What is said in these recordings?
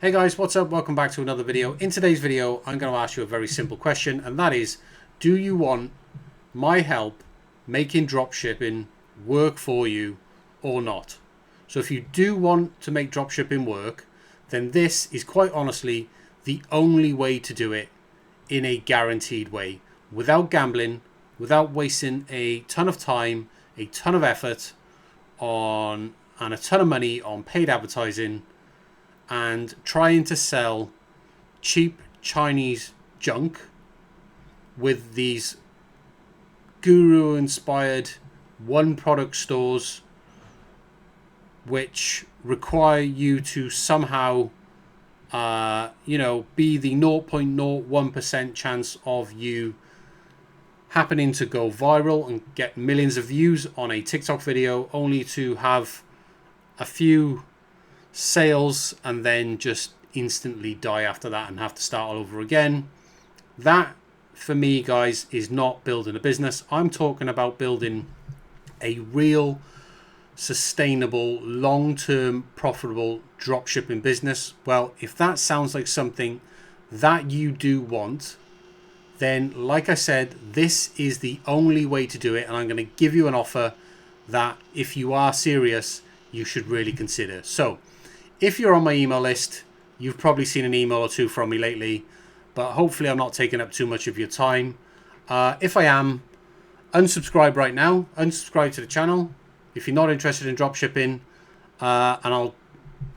Hey guys, what's up? Welcome back to another video. In today's video, I'm going to ask you a very simple question, and that is, do you want my help making dropshipping work for you or not? So if you do want to make dropshipping work, then this is quite honestly the only way to do it in a guaranteed way, without gambling, without wasting a ton of time, a ton of effort on and a ton of money on paid advertising and trying to sell cheap Chinese junk with these guru inspired one product stores which require you to somehow be the 0.01% chance of you happening to go viral and get millions of views on a TikTok video, only to have a few sales and then just instantly die after that and have to start all over again. That, for me, guys, is not building a business. I'm talking about building a real, sustainable, long-term, profitable dropshipping business. Well, if that sounds like something that you do want, then, like I said, this is the only way to do it, and I'm going to give you an offer that, if you are serious, you should really consider. So if you're on my email list, you've probably seen an email or two from me lately, but hopefully I'm not taking up too much of your time. If I am, unsubscribe right now. Unsubscribe to the channel if you're not interested in dropshipping, and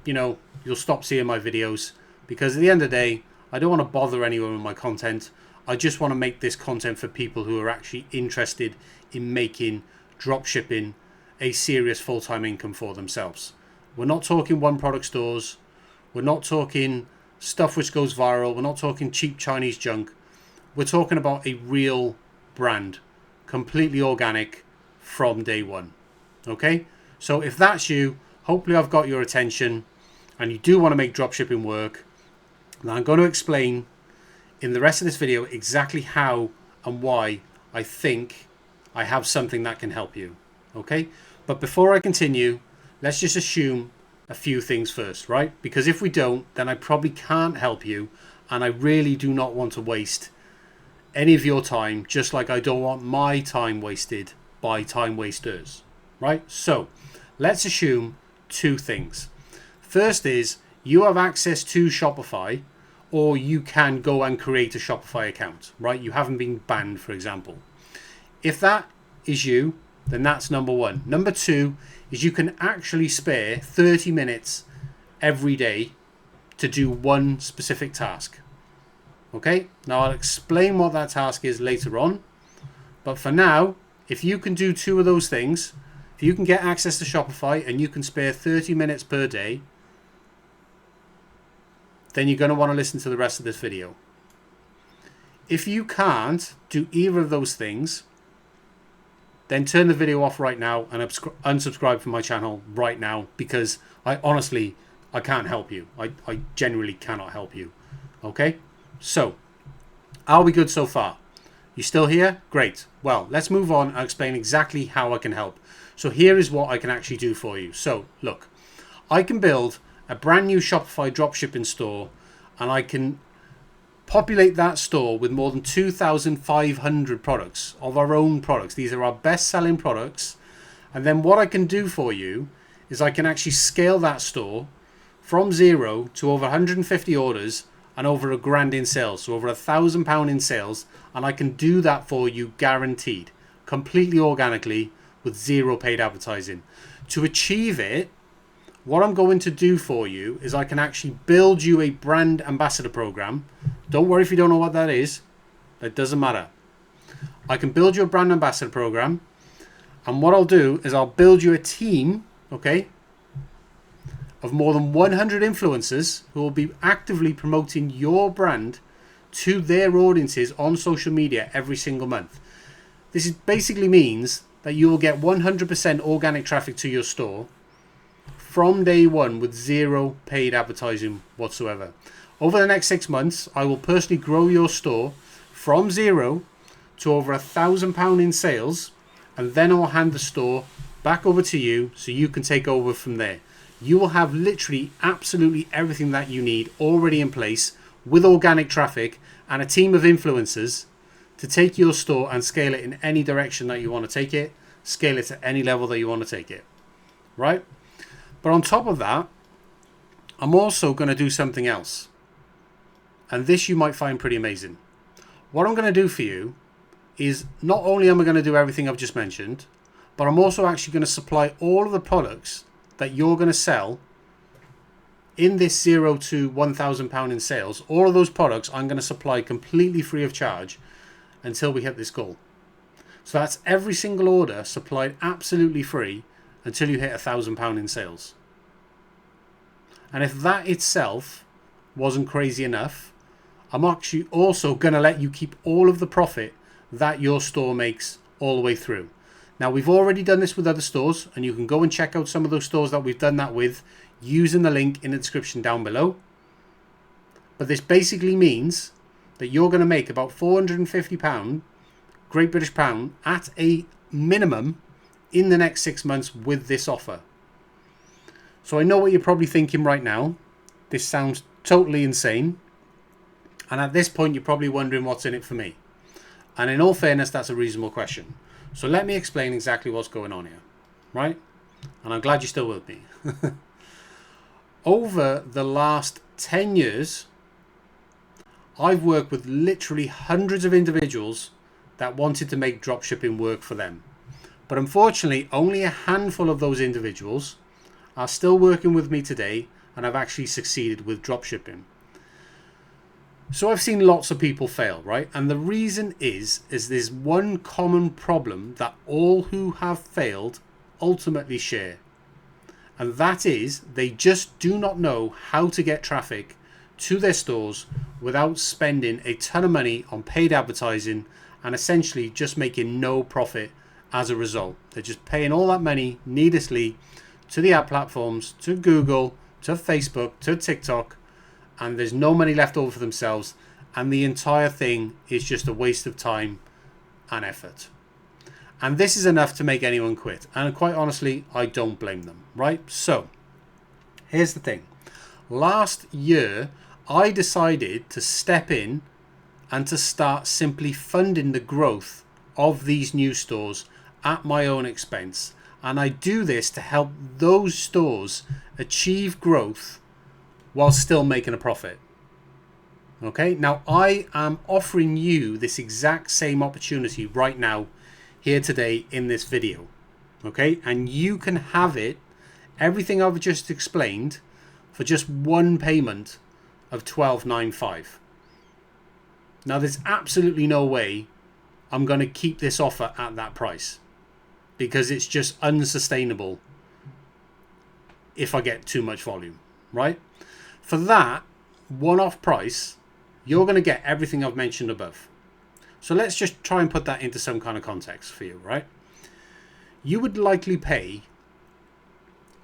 you'll stop seeing my videos, because at the end of the day, I don't want to bother anyone with my content. I just want to make this content for people who are actually interested in making dropshipping a serious full-time income for themselves. We're not talking one product stores. We're not talking stuff which goes viral. We're not talking cheap Chinese junk. We're talking about a real brand, completely organic from day one. Okay? So if that's you, hopefully I've got your attention and you do want to make dropshipping work. Now I'm going to explain in the rest of this video exactly how and why I think I have something that can help you. Okay? But before I continue, let's just assume a few things first, right? Because if we don't, then I probably can't help you, and I really do not want to waste any of your time, just like I don't want my time wasted by time wasters, right? So let's assume two things. First is you have access to Shopify, or you can go and create a Shopify account, right? You haven't been banned, for example. If that is you, then that's number one. Number two is you can actually spare 30 minutes every day to do one specific task. Okay? Now I'll explain what that task is later on. But for now, if you can do two of those things, if you can get access to Shopify and you can spare 30 minutes per day, then you're going to want to listen to the rest of this video. If you can't do either of those things, then turn the video off right now and unsubscribe from my channel right now, because I can't help you. I genuinely cannot help you. Okay? So, are we good so far? You still here? Great. Well, let's move on and explain exactly how I can help. So here is what I can actually do for you. So, look, I can build a brand new Shopify dropshipping store, and I can populate that store with more than 2,500 products of our own products. These are our best-selling products. And then what I can do for you is I can actually scale that store from 0 to over 150 orders and over £1,000 in sales, so over £1,000 in sales. And I can do that for you guaranteed, completely organically, with zero paid advertising. To achieve it, what I'm going to do for you is I can actually build you a brand ambassador program. Don't worry if you don't know what that is. That doesn't matter. I can build you a brand ambassador program. And what I'll do is I'll build you a team, okay, of more than 100 influencers who will be actively promoting your brand to their audiences on social media every single month. This basically means that you will get 100% organic traffic to your store from day one with zero paid advertising whatsoever. Over the next 6 months, I will personally grow your store from 0 to over £1,000 in sales, and then I'll hand the store back over to you so you can take over from there. you will have literally absolutely everything that you need already in place with organic traffic and a team of influencers to take your store and scale it in any direction that you want to take it, scale it to any level that you want to take it, right? But on top of that, I'm also going to do something else. And this you might find pretty amazing. What I'm going to do for you is not only am I going to do everything I've just mentioned, but I'm also actually going to supply all of the products that you're going to sell in this £0 to £1,000 in sales. All of those products I'm going to supply completely free of charge until we hit this goal. So that's every single order supplied absolutely free until you hit £1,000 in sales. And if that itself wasn't crazy enough, I'm actually also going to let you keep all of the profit that your store makes all the way through. Now, we've already done this with other stores, and you can go and check out some of those stores that we've done that with using the link in the description down below. But this basically means that you're going to make about £450 Great British pound at a minimum in the next 6 months with this offer. So I know what you're probably thinking right now. This sounds totally insane. And at this point, you're probably wondering what's in it for me. And in all fairness, that's a reasonable question. So let me explain exactly what's going on here, right? And I'm glad you're still with me. Over the last 10 years, I've worked with literally hundreds of individuals that wanted to make dropshipping work for them. But unfortunately, only a handful of those individuals are still working with me today and have actually succeeded with dropshipping. So I've seen lots of people fail, right? And the reason is there's one common problem that all who have failed ultimately share. And that is they just do not know how to get traffic to their stores without spending a ton of money on paid advertising and essentially just making no profit as a result. They're just paying all that money needlessly to the ad platforms, to Google, to Facebook, to TikTok, and there's no money left over for themselves, and the entire thing is just a waste of time and effort. And this is enough to make anyone quit. And quite honestly, I don't blame them, right? So here's the thing. Last year, I decided to step in and to start simply funding the growth of these new stores at my own expense. And I do this to help those stores achieve growth while still making a profit. Okay, now I am offering you this exact same opportunity right now, here today in this video. Okay, and you can have it, everything I've just explained, for just one payment of $12.95. Now there's absolutely no way I'm going to keep this offer at that price, because it's just unsustainable if I get too much volume, right? For that one-off price, you're going to get everything I've mentioned above. So let's just try and put that into some kind of context for you, right? You would likely pay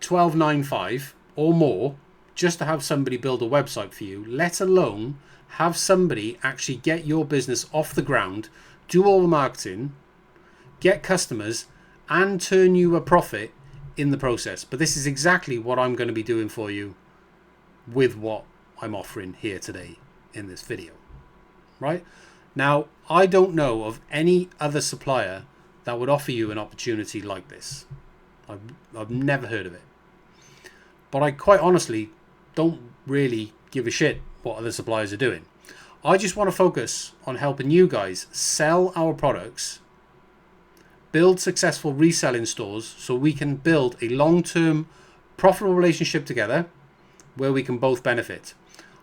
$12.95 or more just to have somebody build a website for you, let alone have somebody actually get your business off the ground, do all the marketing, get customers, and turn you a profit in the process. But this is exactly what I'm going to be doing for you with what I'm offering here today in this video, right? Now, I don't know of any other supplier that would offer you an opportunity like this. I've never heard of it. But I quite honestly don't really give a shit what other suppliers are doing. I just want to focus on helping you guys sell our products, build successful reselling stores so we can build a long-term profitable relationship together where we can both benefit.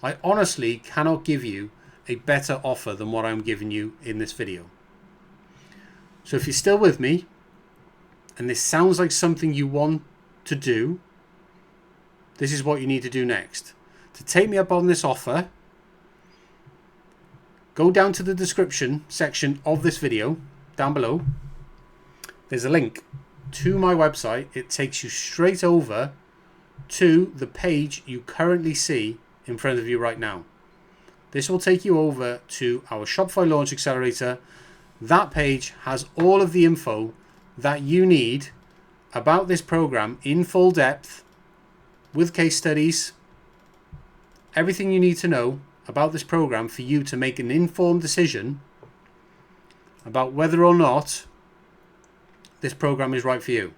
I honestly cannot give you a better offer than what I'm giving you in this video. So if you're still with me and this sounds like something you want to do, this is what you need to do next. To take me up on this offer, go down to the description section of this video down below. There's a link to my website. It takes you straight over to the page you currently see in front of you right now. This will take you over to our Shopify Launch Accelerator. That page has all of the info that you need about this program in full depth with case studies, everything you need to know about this program for you to make an informed decision about whether or not this program is right for you.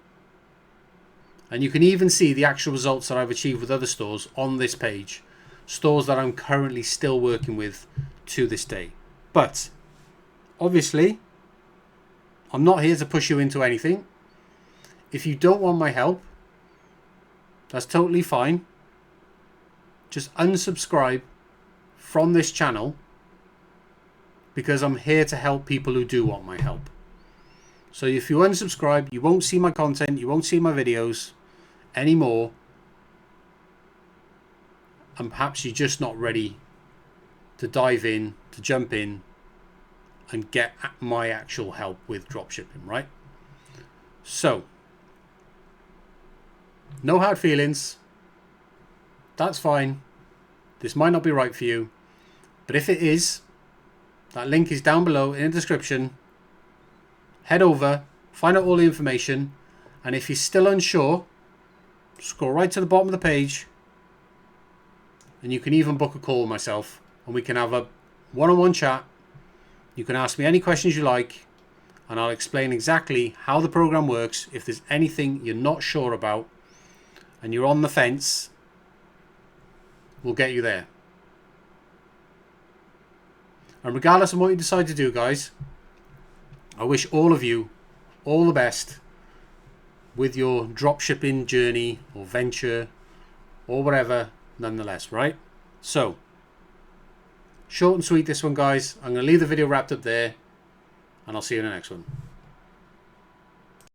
And you can even see the actual results that I've achieved with other stores on this page. Stores that I'm currently still working with to this day. But obviously, I'm not here to push you into anything. If you don't want my help, that's totally fine. Just unsubscribe from this channel, because I'm here to help people who do want my help. So if you unsubscribe, you won't see my content, you won't see my videos anymore, and perhaps you're just not ready to dive in, to jump in and get my actual help with dropshipping, right? So, no hard feelings. That's fine. This might not be right for you, but if it is, that link is down below in the description. Head over, find out all the information, and if you're still unsure, scroll right to the bottom of the page, and you can even book a call with myself, and we can have a one-on-one chat. You can ask me any questions you like, and I'll explain exactly how the program works. If there's anything you're not sure about and you're on the fence, we'll get you there. And regardless of what you decide to do, guys, I wish all of you all the best with your dropshipping journey or venture or whatever, nonetheless, right? So, short and sweet this one, guys. I'm going to leave the video wrapped up there, and I'll see you in the next one.